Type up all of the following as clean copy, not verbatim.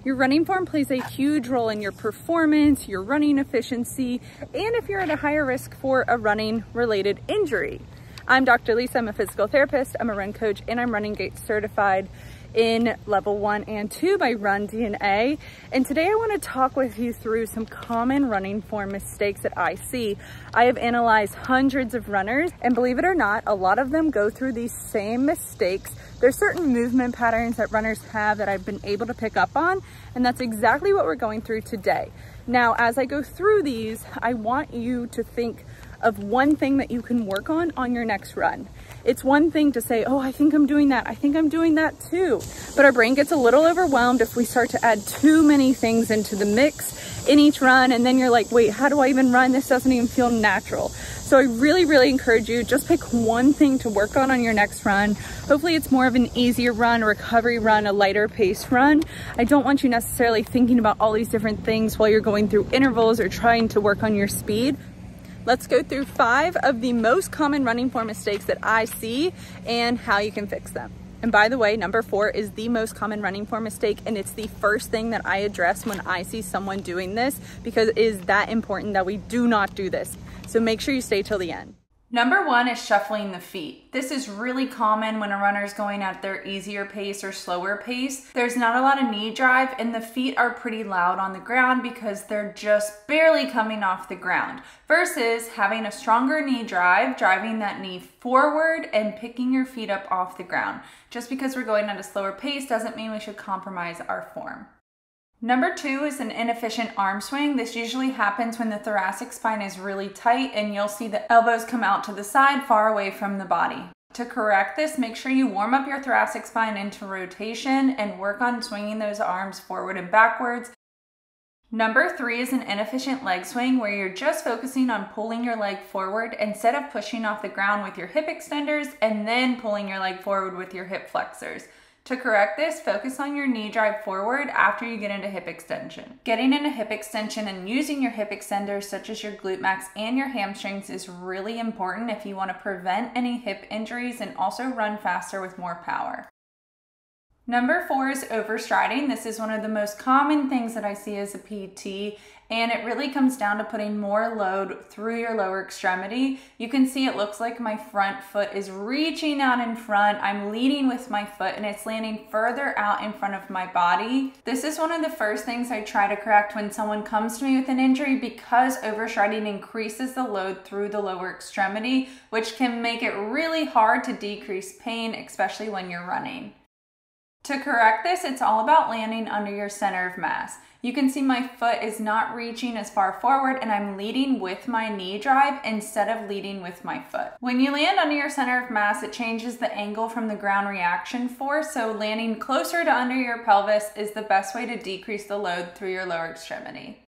Your running form plays a huge role in your performance, your running efficiency, and if you're at a higher risk for a running related injury. I'm Dr. Lisa, I'm a physical therapist, I'm a run coach, and I'm Running Gait certified in level 1 and 2 by Run DNA. And today I want to talk with you through some common running form mistakes that I see. I have analyzed hundreds of runners, and believe it or not, a lot of them go through these same mistakes. There's certain movement patterns that runners have that I've been able to pick up on, and that's exactly what we're going through today. Now, as I go through these, I want you to think of one thing that you can work on your next run. It's one thing to say, oh, I think I'm doing that. I think I'm doing that too. But our brain gets a little overwhelmed if we start to add too many things into the mix in each run. And then you're like, wait, how do I even run? This doesn't even feel natural. So I really encourage you, just pick one thing to work on your next run. Hopefully it's more of an easier run, a recovery run, a lighter pace run. I don't want you necessarily thinking about all these different things while you're going through intervals or trying to work on your speed. Let's go through 5 of the most common running form mistakes that I see and how you can fix them. And by the way, number 4 is the most common running form mistake, and it's the first thing that I address when I see someone doing this, because it is that important that we do not do this. So make sure you stay till the end. Number 1 is shuffling the feet. This is really common when a runner is going at their easier pace or slower pace. There's not a lot of knee drive, and the feet are pretty loud on the ground because they're just barely coming off the ground, versus having a stronger knee drive, driving that knee forward and picking your feet up off the ground. Just because we're going at a slower pace doesn't mean we should compromise our form. Number 2 is an inefficient arm swing. This usually happens when the thoracic spine is really tight and you'll see the elbows come out to the side far away from the body. To correct this, make sure you warm up your thoracic spine into rotation and work on swinging those arms forward and backwards. Number 3 is an inefficient leg swing where you're just focusing on pulling your leg forward instead of pushing off the ground with your hip extenders and then pulling your leg forward with your hip flexors. To correct this, focus on your knee drive forward after you get into hip extension. Getting into hip extension and using your hip extenders such as your glute max and your hamstrings is really important if you want to prevent any hip injuries and also run faster with more power. Number 4 is overstriding. This is one of the most common things that I see as a PT, and it really comes down to putting more load through your lower extremity. You can see it looks like my front foot is reaching out in front. I'm leading with my foot and it's landing further out in front of my body. This is one of the first things I try to correct when someone comes to me with an injury, because overstriding increases the load through the lower extremity, which can make it really hard to decrease pain, especially when you're running. To correct this, it's all about landing under your center of mass. You can see my foot is not reaching as far forward and I'm leading with my knee drive instead of leading with my foot. When you land under your center of mass, it changes the angle from the ground reaction force, so landing closer to under your pelvis is the best way to decrease the load through your lower extremity.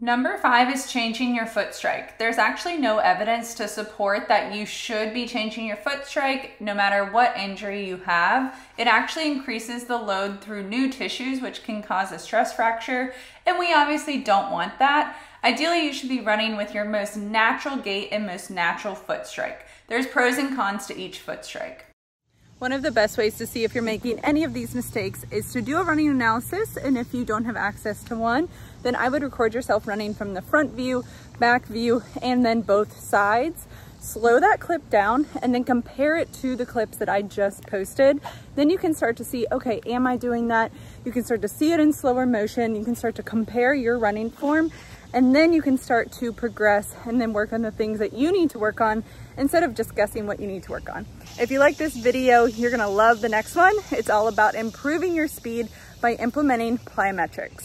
Number 5 is changing your foot strike. There's actually no evidence to support that you should be changing your foot strike no matter what injury you have. It actually increases the load through new tissues, which can cause a stress fracture, and we obviously don't want that. Ideally, you should be running with your most natural gait and most natural foot strike. There's pros and cons to each foot strike. One of the best ways to see if you're making any of these mistakes is to do a running analysis, and if you don't have access to one, then I would record yourself running from the front view, back view, and then both sides. Slow that clip down and then compare it to the clips that I just posted. Then you can start to see, okay, am I doing that? You can start to see it in slower motion. You can start to compare your running form, and then you can start to progress and then work on the things that you need to work on instead of just guessing what you need to work on. If you like this video, you're gonna love the next one. It's all about improving your speed by implementing plyometrics.